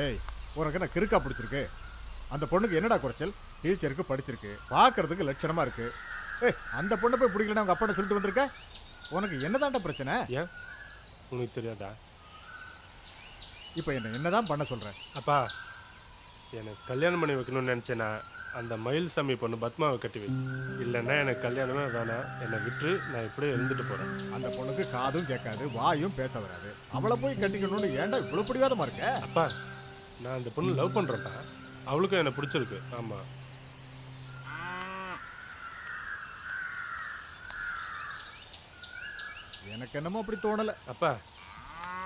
ஏய், உனக்கு என்ன கிறுக்கா பிடிச்சிருக்கு? அந்த பொண்ணுக்கு என்னடா குறைச்சல்? டீச்சருக்கு படிச்சிருக்கு, பார்க்கறதுக்கு லட்சணமா இருக்கு. ஏய், அந்த பொண்ணை போய் பிடிக்கலன்னா அவங்க அப்பாட்ட சொல்லிட்டு வந்திருக்க. உனக்கு என்னதான்டா பிரச்சனை? ஏன் உனக்கு தெரியாதா? இப்போ என்னதான் பண்ண சொல்ற? அப்பா, எனக்கு கல்யாணம் பண்ணி வைக்கணும்னு நினச்சேன்னா அந்த மயில்சாமி பொண்ணு பத்மாவை கட்டி வை. இல்லைன்னா எனக்கு கல்யாணமே வேணாம், என்னை விட்டு நான் இப்படியே இருந்துட்டு போகிறேன். அந்த பொண்ணுக்கு காதும் கேட்காது, வாயும் பேச வராது. அவளை போய் கட்டிக்கணும்னு ஏன்டா இவ்வளோ பிடிவாதமா இருக்க? அப்பா, நான் அந்த பொண்ணு லவ் பண்ணுறேன்ப்பா. அவளுக்கும் என்னை பிடிச்சிருக்கு. ஆமாம். எனக்கு என்னமோ அப்படி தோணலை. அப்பா,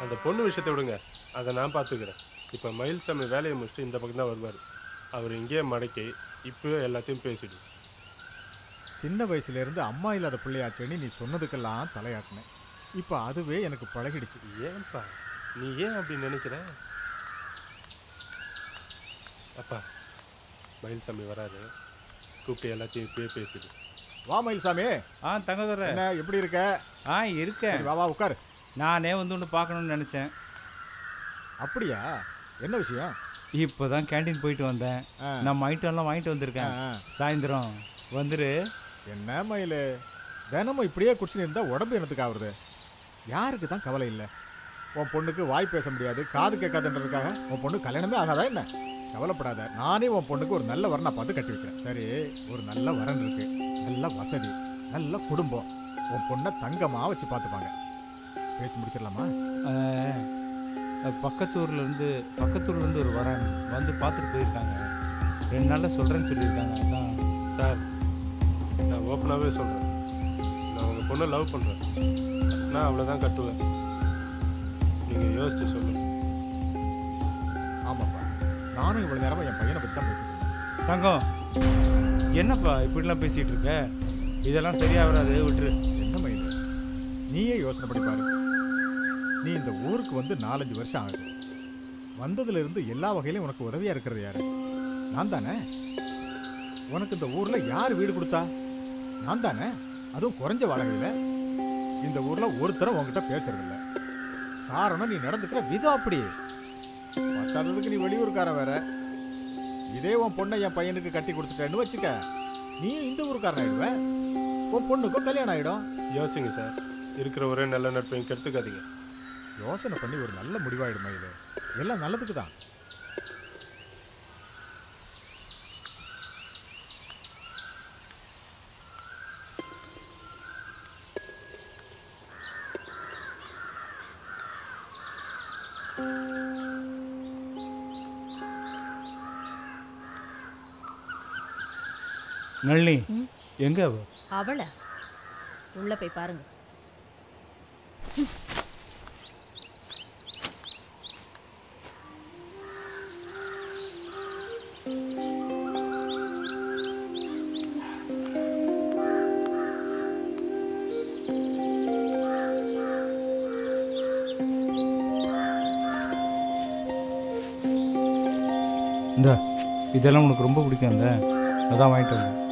அந்த பொண்ணு விஷயத்தை விடுங்க, அதை நான் பார்த்துக்கிறேன். இப்போ மயில்சாமி வேலையை முடிச்சுட்டு இந்த பக்கம் தான் வருவார். அவர் இங்கேயே மடக்கி இப்போவே எல்லாத்தையும் பேசிடு. சின்ன வயசுலேருந்து அம்மா இல்லாத பிள்ளையாச்சேன்னு நீ சொன்னதுக்கெல்லாம் தலையாட்டினேன். இப்போ அதுவே எனக்கு பழகிடுச்சு. ஏன்பா நீ ஏன் அப்படி நினைக்கிற? அப்பா, மயில்சாமி வராரு, கூப்பிட்டு எல்லாத்தையும் இப்பயே பேசிடு. வா மயில்சாமி. தங்கதுரை, என்ன எப்படி இருக்க? இருக்கேன். வா வா உட்காரு. நானே வந்து ஒன்று பார்க்கணுன்னு நினச்சேன். அப்படியா? என்ன விஷயம்? இப்போ தான் கேண்டீன் போயிட்டு வந்தேன். நம்ம ஐட்டம்லாம் வாங்கிட்டு வந்திருக்கேன். சாயந்தரம் வந்துரு. என்ன மயில், தினமும் இப்படியே குடிச்சுன்னு இருந்தால் உடம்பு என்னத்துக்கு ஆகுறது? யாருக்கு தான் கவலை இல்லை? உன் பொண்ணுக்கு வாய் பேச முடியாது, காது கேட்காதுன்றதுக்காக உன் பொண்ணு கல்யாணமே ஆகாதா என்ன? கவலைப்படாத, நானே உன் பொண்ணுக்கு ஒரு நல்ல வரனை பார்த்து கட்டி வைக்கிறேன். சரி, ஒரு நல்ல வரன் இருக்கு, நல்ல வசதி, நல்ல குடும்பம். உன் பொண்ணை தங்கமாக வச்சு பார்த்துப்பாங்க. பேசி முடிச்சிடலாமா? பக்கத்தூர்லேருந்து ஒரு வரேன் வந்து பார்த்துட்டு போயிருக்காங்க. 2 நாளில் சொல்கிறேன்னு சொல்லியிருக்காங்க. அதான் சார், நான் ஓப்பனாகவே சொல்கிறேன், நான் உங்கள் பொண்ணை லவ் பண்ணுறேன். நான் அவ்வளோதான் கட்டுவேன். நீங்கள் யோசிச்சு சொல்லுங்கள். ஆமாப்பா, நானும் இவ்வளோ நேரமாக என் பையனை பற்றி தான் பேசிட்டு இருக்கேன். தங்கம், என்னப்பா இப்படிலாம் பேசிகிட்டு இருக்க? இதெல்லாம் சரியாக வராது, விட்டுரு. என்ன மயில், நீயே யோசனை பண்ணி பாரு. நீ இந்த ஊருக்கு வந்து 4-5 வருஷம் ஆகுது. வந்ததுலேருந்து எல்லா வகையிலும் உனக்கு உதவியாக இருக்கிறது யாரு? நான் தானே. உனக்கு இந்த ஊரில் யார் வீடு கொடுத்தா? நான் தானே. அதுவும் குறைஞ்ச வாடகையில். இந்த ஊரில் ஒருத்தரும் உங்ககிட்ட பேசுறதில்ல. காரணம் நீ நடந்துக்கிற விதம் அப்படி. பத்தாததுக்கு நீ வெளியூர்காரன் வேற. இதே உன் பொண்ணை என் பையனுக்கு கட்டி கொடுத்துட்டேன்னு வச்சுக்க, நீ இந்த ஊருக்காரன் ஆயிடுவ. உன் பொண்ணுக்கும் கல்யாணம் ஆகிடும். யோசிங்க சார், இருக்கிற ஒரே நல்ல நட்பையும் கெடுத்துக்காதீங்க. யோசனை பண்ணி ஒரு நல்ல முடிவாயிடுமா? இது எல்லாம் நல்லதுக்கு தான். நளினி எங்க அவளை உள்ள போய் பாருங்க. இந்த இதெல்லாம் உனக்கு ரொம்ப பிடிக்கும், இல்லை? அதான் வாங்கிட்டு வந்தேன்.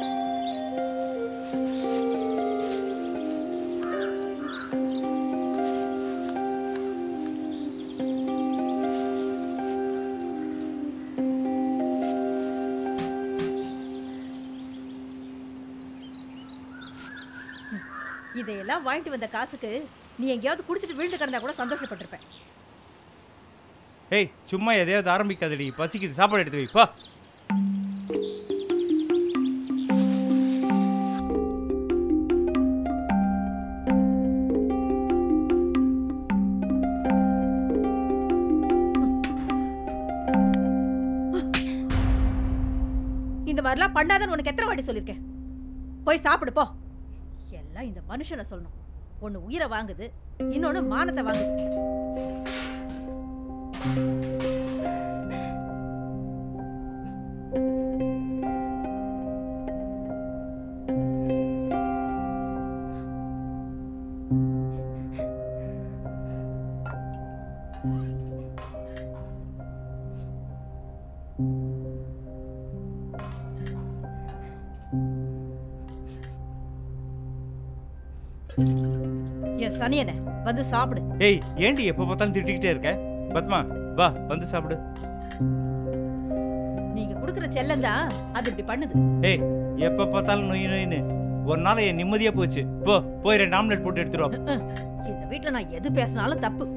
இதையெல்லாம் வாங்கிட்டு வந்த காசுக்கு நீ எங்கேயாவது குடிச்சிட்டு விழுந்து கிடந்தா கூட சந்தோஷப்பட்டிருப்பேன். ஏய், சும்மா எதையாவது ஆரம்பிக்காதடி, பசிக்குது, சாப்பாடு எடுத்து வைப்பா. இந்த மாதிரிலாம் பண்ணாதன்னு உனக்கு எத்தனை வாட்டி சொல்லியிருக்கேன்? போய் சாப்பிடு போ. எல்லாம் இந்த மனுஷனை சொல்லணும். ஒன்று உயிரை வாங்குது, இன்னொன்று மானத்தை வாங்குது. என் சனியனை வந்து சாப்பிடு. ஏய், ஏண்டி எப்போ பார்த்தாலும் திட்டிக்கிட்டே இருக்க? பத்மா, வா வந்து சாப்பிடு. நீங்க கொடுக்குற செல்லம் தான் அது இப்படி பண்ணுது. ஏய் எப்ப பார்த்தாலும் நொய் நொயின்னு ஒரு நாள் என் நிம்மதியா போச்சு. போய் 2 ஆம்லெட் போட்டு எடுத்துரு வா. இந்த வீட்டுல நான் எது பேசினாலும் தப்பு.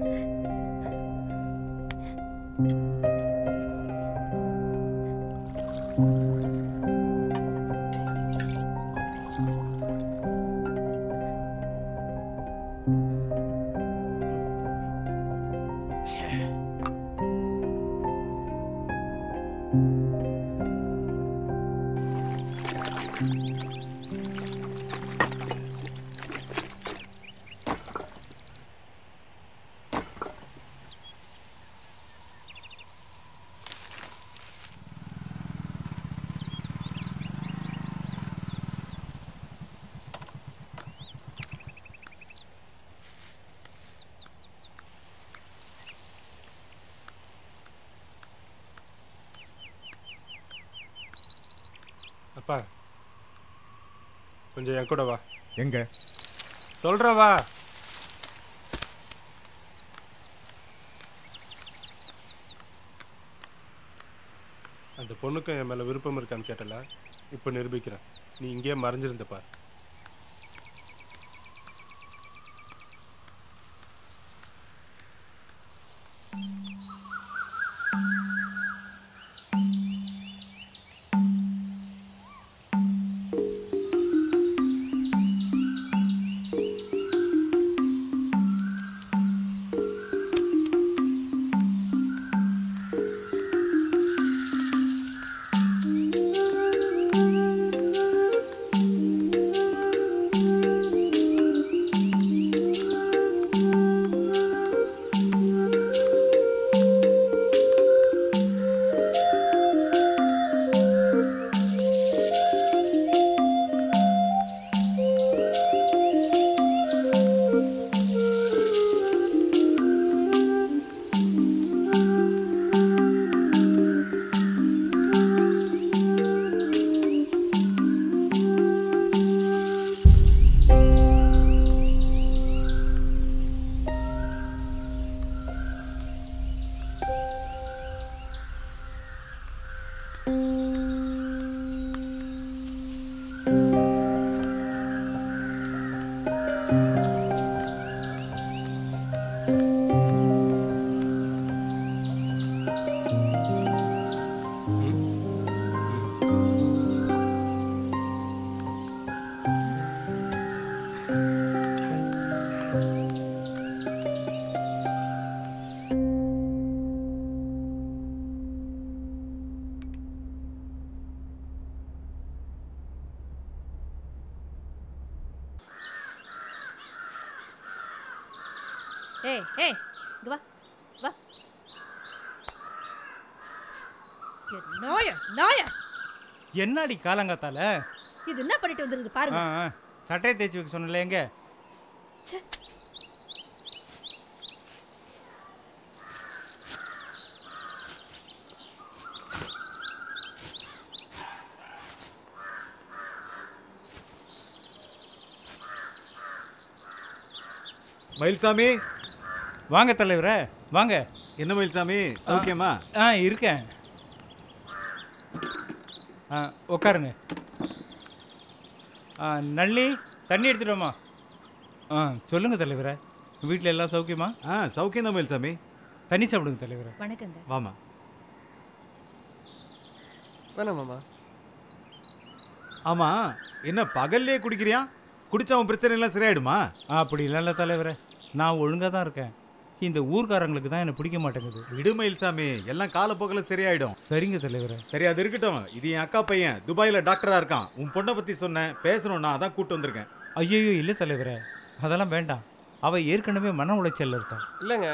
அப்பா கொஞ்சம் என் கூட வா. எங்க சொல்ற வா. அந்த பொண்ணுக்கு என் மேல விருப்பம் இருக்கான்னு கேட்டல, இப்போ நிரூபிக்கிறேன். நீ இங்கேயே மறைஞ்சிருந்த பார். ஏய் ஏய் இங்க வா வா. நாய நாய என்னடி காலங்காத்தால இது என்ன பண்ணிட்டு வந்திருக்கு பாருங்க. சட்டையை தேய்ச்சி வைக்க சொன்னல எங்க? ச்சே. மயில்சாமி வாங்க தலைவரே வாங்க. என்ன மயில்சாமி சௌக்கியமா? இருக்கேன். உட்காருங்க. நல்லி தண்ணி எடுத்துட்டோமா? சொல்லுங்க தலைவரே, வீட்டில் எல்லாம் சௌக்கியமா? சௌக்கியம் தான் மயில்சாமி. தண்ணி சாப்பிடுங்க தலைவரே. வணக்கங்க. வாமா. வேணாம் மாமா. ஆமா, என்ன பகல்லே குடிக்கிறியா? குடிச்சா உன் பிரச்சனை எல்லாம் சரியாயிடுமா? அப்படி இல்லைல்ல தலைவரே, நான் ஒழுங்காக தான் இருக்கேன். இந்த ஊர்க்காரங்களுக்கு தான் எனக்கு பிடிக்க மாட்டேங்குது. விடு மயில்சாமி, எல்லாம் காலப்போக்கில் சரியாயிடும். சரிங்க தலைவரே. சரி, அது இருக்கட்டும். இது என் அக்கா பையன், துபாயில் டாக்டரா இருக்கான். உன் பொண்ணை பத்தி சொன்னேன், பேசணும்னா அதான் கூட்டு வந்திருக்கேன். ஐயோ இல்லை தலைவரே, அதெல்லாம் வேண்டாம். அவள் ஏற்கனவே மன உளைச்சல்ல இருக்கா. இல்லைங்க,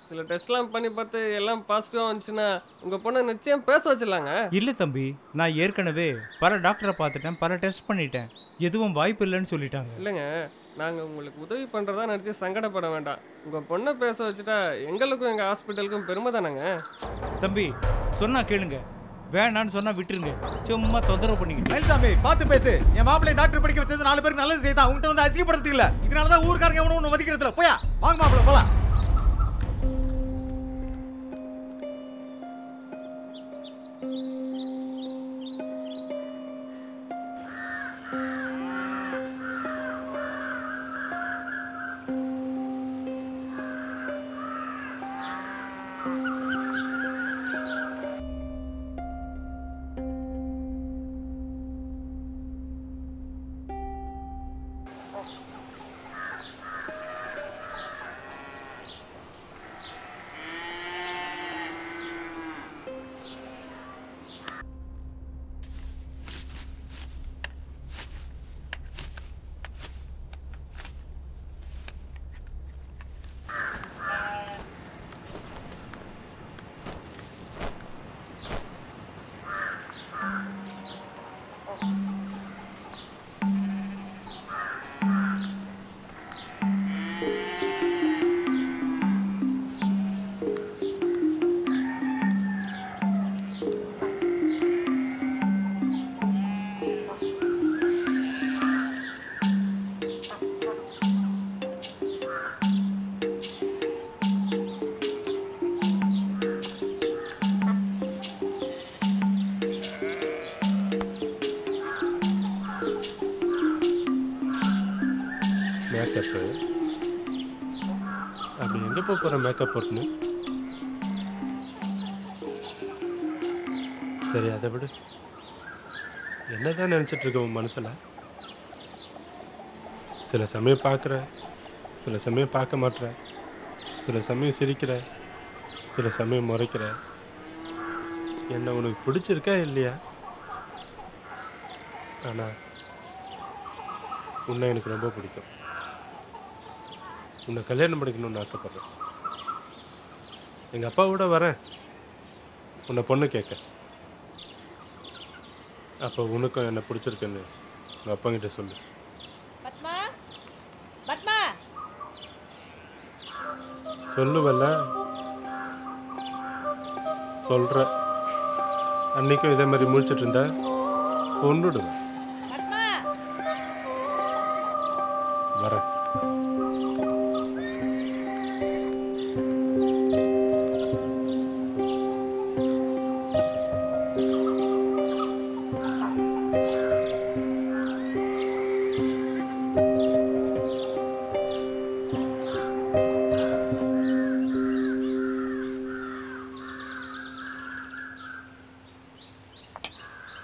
சில டெஸ்ட்லாம் பண்ணி பார்த்து எல்லாம் பாசிட்டிவாக வந்துச்சுன்னா உங்கள் பொண்ணை நிச்சயம் பேச வச்சிடலாங்க. இல்லை தம்பி, நான் ஏற்கனவே பல டாக்டரை பார்த்துட்டேன், பல டெஸ்ட் பண்ணிட்டேன், எதுவும் வாய்ப்பு இல்லைன்னு சொல்லிட்டாங்க. இல்லைங்க, நாங்கள் உங்களுக்கு உதவி பண்ணுறதா நினச்சி சங்கடப்பட வேண்டாம். உங்கள் பொண்ணை பேச வச்சுட்டா எங்களுக்கும் எங்கள் ஹாஸ்பிட்டலுக்கும் பெருமை தானேங்க. தம்பி சொன்னா கேளுங்க, வேணான்னு சொன்னா விட்டுருங்க, சும்மா தொந்தரவு பண்ணிக்க. மயில்சாமி பார்த்து பேசு. என் மாப்பிள்ளை டாக்டர் படிக்க வச்சது 4 பேருக்கு நல்லது செய்தான். உன்கிட்ட வந்து அசிங்கப்படுறது இல்ல. இதனாலதான் ஊருக்காரங்க எவனும் ஒன்று மதிக்கிறதுல. போயா வாங்க மாப்பிள்ளை போலாம். மேக்கப்பு. அப்படி எங்கே போகிற மேக்கப் போட்டுன்னு? சரி, அதை விடு. என்னதான் நினச்சிட்டு இருக்க உன் மனசில்? சில சமயம் பார்க்குற, சில சமயம் பார்க்க மாட்டுற, சில சமயம் சிரிக்கிற, சில சமயம் முறைக்கிற. என்ன உனக்கு பிடிச்சிருக்கா இல்லையா? ஆனால் உன்னை எனக்கு ரொம்ப பிடிக்கும். உன்னை கல்யாணம் பண்ணிக்கணும்னு ஆசைப்பட்றேன். எங்கள் அப்பாவோட வரேன் உன்னை பொண்ணு கேட்க. அப்போ உனக்கும் என்னை பிடிச்சிருக்குன்னு உங்கள் அப்பா கிட்ட சொல்லு. பத்மா, பத்மா, சொல்லுவல்ல? சொல்கிற அன்னைக்கும் இதே மாதிரி முழிச்சிட்டு இருந்தா கொன்னுடுவேன். பத்மா. வரேன்.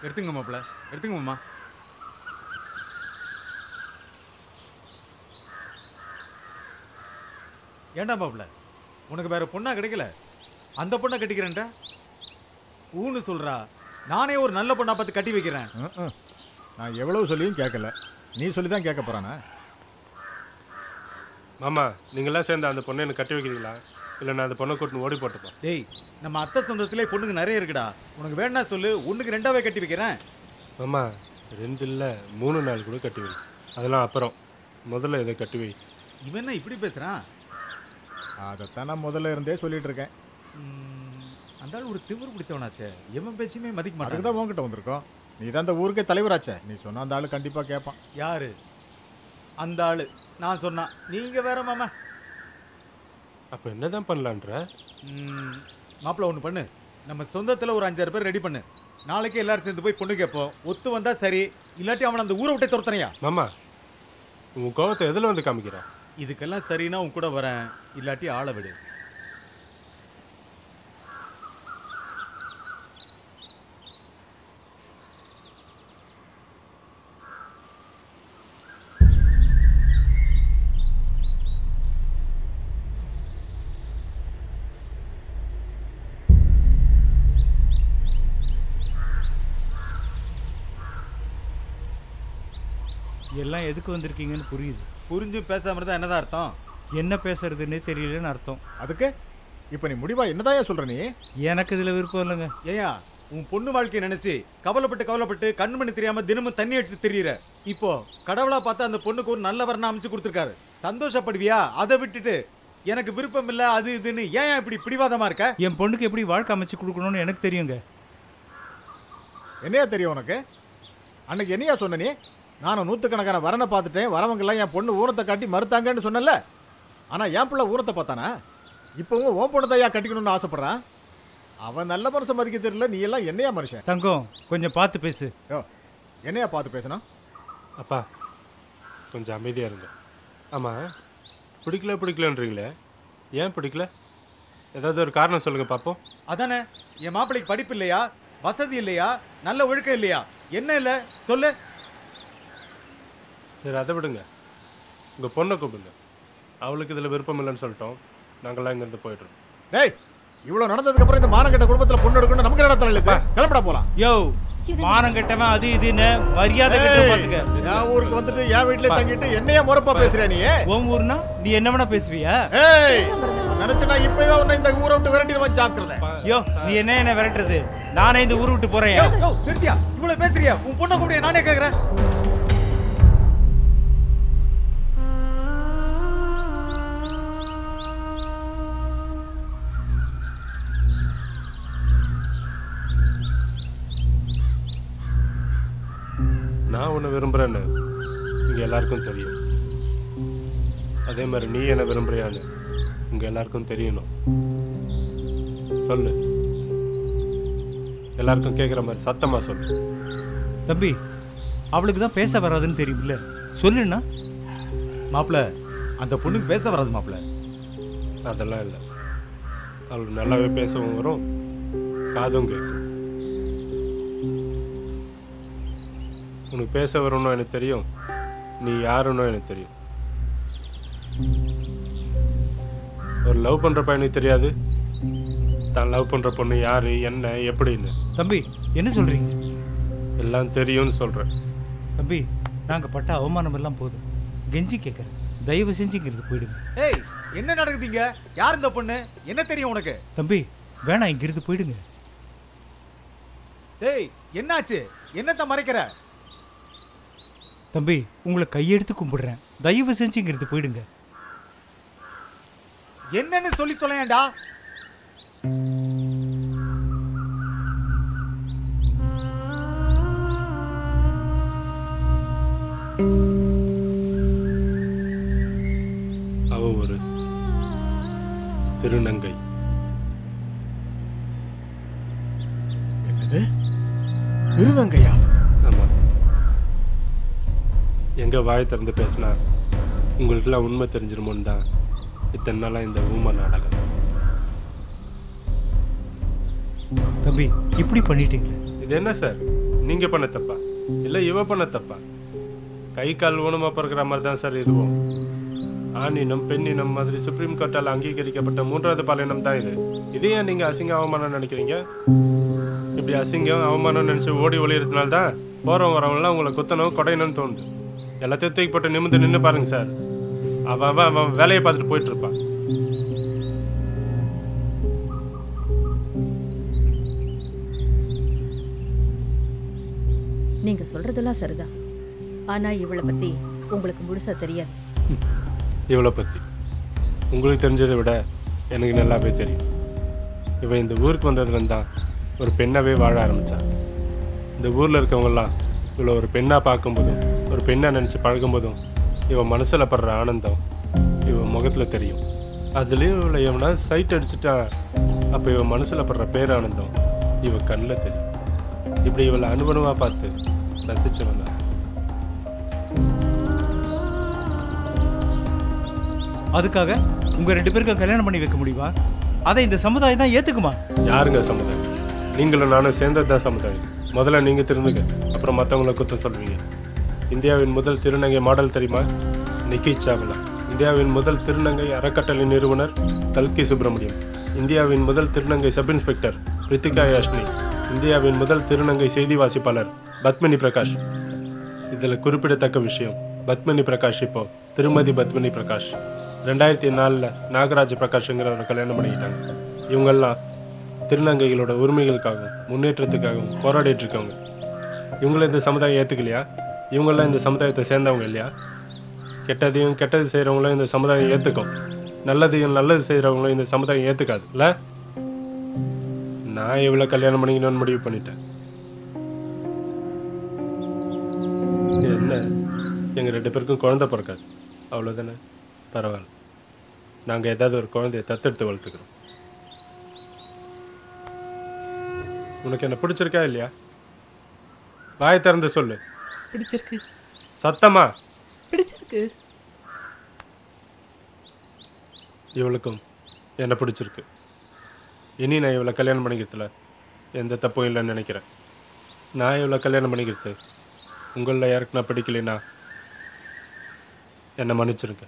எடுத்துங்க மாப்பிள்ள, எடுத்துங்க மாமா. ஏண்டா மாப்பிள்ள, உனக்கு வேற பொண்ணா கிடைக்கல? அந்த பொண்ணை கட்டிக்கிறேன்டா. ஊன்னு சொல்றா. நானே ஒரு நல்ல பொண்ணா பார்த்து கட்டி வைக்கிறேன். நான் எவ்வளவு சொல்லியும் கேட்கல. நீ சொல்லி தான் கேட்க போறானா? மாமா, நீங்களாம் சேர்ந்து அந்த பொண்ணை எனக்கு கட்டி வைக்கிறீங்களா? இல்லை நான் அந்த பொண்ணை கூட்டின்னு ஓடி போட்டுப்போம். டேய், நம்ம அத்தை சொந்தத்திலே பொண்ணுங்க நிறைய இருக்குடா. உனக்கு வேணா சொல்லு, ஒண்ணுக்கு ரெண்டாவே கட்டி வைக்கிறேன். மாமா, 2 இல்லை 3 நாள் கூட கட்டி வை. அதெல்லாம் அப்புறம். முதல்ல இதை கட்டி வை. இவன் என்ன இப்படி பேசுறான்? அதைத்தான் நான் முதல்ல இருந்தே சொல்லிட்டு இருக்கேன். அந்த ஆள் ஒரு திமிரு பிடிச்சவனாச்சே. எவன் பேச்சுமே மதிக்க அதுக்கு மாட்டான். தான் உன்கிட்ட வந்திருக்கோம். நீ தான் அந்த ஊருக்கே தலைவராச்சே. நீ சொன்ன அந்த ஆளு கண்டிப்பா கேட்பான். யாரு அந்த ஆளு? நான் சொன்னா நீங்க வேற மாமா. அப்போ என்னதான் பண்ணலான்ற? மாப்பிள்ள ஒன்று பண்ணு. நம்ம சொந்தத்தில் ஒரு 5-6 பேர் ரெடி பண்ணு. நாளைக்கு எல்லாரும் சேர்ந்து போய் பொண்ணு கேட்போம். ஒத்து வந்தா சரி, இல்லாட்டி அவனை அந்த ஊரை விட்டே துரத்தனையா? மாமா, உன் கோவத்தை எதில் வந்து காமிக்கிறா? இதுக்கெல்லாம் சரின்னா உன் கூட வரேன், இல்லாட்டி ஆளை விடு. எல்லாம் எதுக்கு வந்திருக்கீங்கன்னு புரியுது. புரிஞ்சும் பேசாம இருந்தா என்னதான் அர்த்தம்? என்ன பேசுறதுன்னே தெரியலன்னு அர்த்தம். அதுக்கு இப்போ நீ முடிவா என்னதான் சொல்ற? நீ எனக்கு இதில் விருப்பம் இல்லைங்க. ஏயா, உன் பொண்ணு வாழ்க்கையை நினைச்சு கவலைப்பட்டு கண்மணி தெரியாம தினமும் தண்ணி அடிச்சு தெரியுற. இப்போ கடவுளா பார்த்து அந்த பொண்ணுக்கு ஒரு நல்ல வரணும் அமைச்சு கொடுத்துருக்காரு. சந்தோஷப்படுவியா? அதை விட்டுட்டு எனக்கு விருப்பம் இல்லை அது இதுன்னு ஏன் இப்படி பிடிவாதமா இருக்க? என் பொண்ணுக்கு எப்படி வாழ்க்கை அமைச்சு கொடுக்கணும்னு எனக்கு தெரியுங்க. என்னையா தெரியும் உனக்கு? அன்னைக்கு என்னையா சொன்ன நீ? நானும் 100கணக்கான வரனை பார்த்துட்டேன், வரவங்கெல்லாம் என் பொண்ணு ஊரத்தை காட்டி மறுத்தாங்கன்னு சொன்னல. ஆனால் என் பிள்ளை ஊரத்தை பார்த்தானா? இப்போவும் ஓன் பொண்ணு தையா கட்டிக்கணும்னு ஆசைப்பட்றான். அவன் நல்ல மனுஷன் மதிக்க தெரியல, நீ எல்லாம் என்னையா மனுஷன்? தங்கம், கொஞ்சம் பார்த்து பேசு. என்னையா பார்த்து பேசணும்? அப்பா, கொஞ்சம் அமைதியாக இருங்க. ஆமாம், பிடிக்கலன்றீங்களே, ஏன் பிடிக்கல? ஏதாவது ஒரு காரணம் சொல்லுங்கள் பார்ப்போம். அதானே, என் மாப்பிள்ளைக்கு படிப்பு இல்லையா, வசதி இல்லையா, நல்ல ஒழுக்கம் இல்லையா, என்ன இல்லை சொல்லு. சரி, அதை விடுங்க. உங்கள் பொண்ணை கூப்பிடுங்க. அவளுக்கு இதில் விருப்பம் இல்லைன்னு சொல்லிட்டோம். நாங்கள்லாம் இங்கேருந்து போய்ட்றோம். டேய், இவ்வளோ நடந்ததுக்கப்புறம் இந்த மானங்கட்ட குடும்பத்தில் பொண்ணு எடுக்கணும் நமக்கு இடத்துல இல்லை. கிளம்படா போகலாம். யோ, மானம் கட்டவன் அது இதுன்னு மரியாதை கட்ட பாத்துக்க. என் ஊருக்கு வந்துட்டு என் வீட்டிலே தங்கிட்டு என்னையா முறப்பா பேசுறியா நீ? உன் ஊர்னா நீ என்ன வேணா பேசுவியா? ஏய், நினைச்சா இப்பவே உன்னை இந்த ஊரை விட்டு விரட்டி ஜாக்கிரதை. யோ, நீ என்ன விரட்டுறது? நானே இந்த ஊரை விட்டு போறேன். நிறுத்தியா? இவ்வளவு பேசுறியா? உன் பொண்ணை கூப்பிடு, நானே கேக்குறேன். நான் உன்னை விரும்புகிறேன்னு இங்கே எல்லாருக்கும் தெரியும். அதே மாதிரி நீ என்ன விரும்புறியான்னு இங்கே எல்லாருக்கும் தெரியணும். சொல்லு, எல்லாருக்கும் கேட்குற மாதிரி சத்தமாக சொல்லு. தம்பி, அவளுக்கு தான் பேச வராதுன்னு தெரியுமில்ல, சொல்லுண்ணா. மாப்பிள்ள, அந்த பொண்ணுக்கு பேச வராது மாப்பிள்ள. அதெல்லாம் இல்லை. அவளுக்கு நல்லாவே பேசவும் வரும், காதும் கேட்கும். உனக்கு பேச வரும்னு எனக்கு தெரியும், நீ யாருன்னு எனக்கு தெரியும். ஒரு லவ் பண்ணுற பையனுக்கு தெரியாது தான் லவ் பண்ணுற பொண்ணு யார் என்ன எப்படின்னு. தம்பி என்ன சொல்கிறீங்க? எல்லாம் தெரியும்னு சொல்கிறேன். தம்பி நாங்கள் பட்ட அவமானம் எல்லாம் போதும், கெஞ்சி கேட்குறேன், தயவு செஞ்சுங்கிறது போயிடுங்க. ஏய், என்ன நடக்குதுங்க? யார் இந்த பொண்ணு? என்ன தெரியும் உனக்கு? தம்பி வேணாம், இங்கிருந்து போயிடுங்க. ஏய், என்னாச்சு? என்னத்தை மறைக்கிற? தம்பி உங்களை கையெடுத்து கும்பிடுறேன், தயவு செஞ்சு இங்கிருந்து போயிடுங்க. என்னன்னு சொல்லி தொலையேண்டா. அவ ஒரு திருநங்கை. என்னது? திருநங்கையா? ஆமா. எங்க வாய் திறந்து பேசினா உங்களுக்கெல்லாம் உண்மை தெரிஞ்சிருமோன்னு தான் இத்தனை நாளாக இந்த ஊமை நாடகம். தம்பி இப்படி பண்ணிட்டீங்களே. இது என்ன சார், நீங்க பண்ண தப்பா இல்லை இவ பண்ண தப்பா? கை கால் ஊனமா பிறக்கிற மாதிரி தான் சார் இதுவும். ஆணினம் பெண்ணினம் மாதிரி சுப்ரீம் கோர்ட்டால் அங்கீகரிக்கப்பட்ட 3வது பாலினம் தான் இது. இதையே நீங்க அசிங்கம் அவமானம் நினைக்கிறீங்க? இப்படி அசிங்கம் அவமானம் நினைச்சு ஓடி ஒளியறதுனால தான் போறவங்க வரவங்களாம் உங்களை குத்தணும் கொடையணும்னு தோணுது. எல்லாத்தையும் தூக்கி போட்டு நிமிந்து நின்று பாருங்க சார். அவன் வேலையை பார்த்துட்டு போயிட்டு இருப்பான். நீங்க சொல்றதெல்லாம் சரிதான், ஆனா இவளை பத்தி உங்களுக்கு முழுசா தெரியாது. இவளை பற்றி உங்களுக்கு தெரிஞ்சதை விட எனக்கு நல்லாவே தெரியும். இவன் இந்த ஊருக்கு வந்ததுலேருந்து தான் ஒரு பெண்ணாவே வாழ ஆரம்பித்தான். இந்த ஊரில் இருக்கவங்கெல்லாம் இவளை ஒரு பெண்ணாக பார்க்கும்போதும் ஒரு பெண்ணாக நினச்சி பழகும்போதும் இவன் மனசில் படுற ஆனந்தம் இவன் முகத்தில் தெரியும். அதுலேயும் இவளை எவனா சைட் அடிச்சுட்டா அப்போ இவன் மனசில் படுற பேரானந்தம் இவன் கண்ணில் தெரியும். இப்படி இவளை அனுபவமாக பார்த்து ரசிச்சவன் தான். அதுக்காக உங்க 2 பேருக்கும் கல்யாணம் பண்ணி வைக்க முடியுமா? அதை இந்த சமுதாயம் தான் ஏத்துக்குமா? யாருங்க சமுதாயம்? நீங்களும் நானும் சேர்ந்தது தான் சமுதாயம். முதல்ல நீங்கள் திருந்துங்க, அப்புறம் மற்றவங்களை குற்றம் சொல்வீங்க. இந்தியாவின் முதல் திருநங்கை மாடல் தெரியுமா? நிக்கி சாவ்லா. இந்தியாவின் முதல் திருநங்கை அறக்கட்டளை நிறுவனர் கல்கி சுப்பிரமணியம். இந்தியாவின் முதல் திருநங்கை சப் இன்ஸ்பெக்டர் ரித்திகா யாஷ்னி. இந்தியாவின் முதல் திருநங்கை செய்தி வாசிப்பாளர் பத்மினி பிரகாஷ். இதில் குறிப்பிடத்தக்க விஷயம், பத்மினி பிரகாஷ் இப்போ திருமதி பத்மினி பிரகாஷ். 2004 நாகராஜ பிரகாஷ்ங்கிறவரை கல்யாணம் பண்ணிக்கிட்டாங்க. இவங்கெல்லாம் திருநங்கைகளோட உரிமைகளுக்காகவும் முன்னேற்றத்துக்காகவும் போராடிட்டு இருக்கவங்க. இவங்கள இந்த சமுதாயம் ஏற்றுக்கலையா? இவங்கெல்லாம் இந்த சமுதாயத்தை சேர்ந்தவங்க இல்லையா? கெட்டதையும் கெட்டது செய்கிறவங்களும் இந்த சமுதாயம் ஏற்றுக்கும், நல்லதையும் நல்லது செய்கிறவங்களும் இந்த சமுதாயம் ஏற்றுக்காது இல்லை? நான் இவ்வளோ கல்யாணம் பண்ணிக்கணும்னு முடிவு பண்ணிட்டேன். என்ன, எங்கள் 2 பேருக்கும் குழந்தை பிறக்காது, அவ்வளோதானே? பரவாயில்ல, நாங்கள் ஏதாவது ஒரு குழந்தைய தத்தெடுத்து வளர்த்துக்கிறோம். உனக்கு என்ன பிடிச்சிருக்கா இல்லையா? வாயை திறந்து சொல்லு. பிடிச்சிருக்கு. சத்தமா பிடிச்சிருக்கு. இவளுக்கும் என்ன பிடிச்சிருக்கு. இனி நான் இவளை கல்யாணம் பண்ணிக்கிறதுல எந்த தப்பும் இல்லைன்னு நினைக்கிறேன். நான் இவளை கல்யாணம் பண்ணிக்கிறது உங்களில் யாருக்கு நான் பிடிக்கலைன்னா என்னை மன்னிச்சிருங்க.